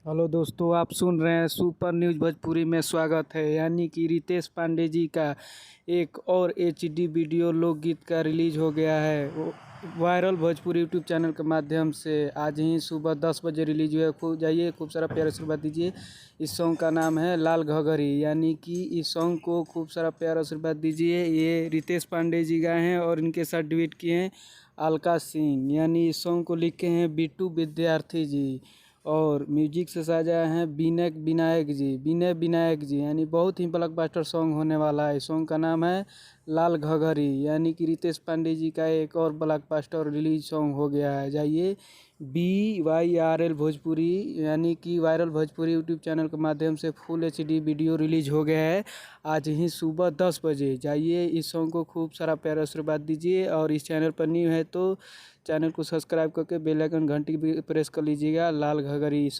Hello दोस्तों, आप सुन रहे हैं सुपर न्यूज़ भोजपुरी में। स्वागत है। यानी कि रितेश पांडे जी का एक और एचडी वीडियो लोकगीत का रिलीज हो गया है वायरल भोजपुरी यूट्यूब चैनल के माध्यम से। आज ही सुबह 10 बजे रिलीज हुआ है। खूब जाइए, खूब सारा प्यार आशीर्वाद दीजिए। इस सॉन्ग का नाम है लाल घघरी। यानी कि इस सॉन्ग को खूब सारा प्यार आशीर्वाद दीजिए। ये रितेश पांडे जी गाए हैं और इनके साथ डुएट किए हैं अलका सिंह। यानी इस सॉन्ग को लिखे हैं बिट्टू विद्यार्थी जी और म्यूजिक से सजाए हैं विनय विनायक जी। यानी बहुत ही ब्लॉकबस्टर सॉन्ग होने वाला है। सॉन्ग का नाम है लाल घघरी। यानी कि रितेश पांडे जी का एक और ब्लॉकबस्टर रिलीज सॉन्ग हो गया है। जाइए BYRL भोजपुरी यानी कि वायरल भोजपुरी यूट्यूब चैनल के माध्यम से फुल HD वीडियो रिलीज हो गया है आज ही सुबह 10 बजे। जाइए, इस सॉन्ग को खूब सारा प्यार आशीर्वाद दीजिए और इस चैनल पर न्यू है तो चैनल को सब्सक्राइब करके बेल आइकन घंटी भी प्रेस कर लीजिएगा। लाल घघरी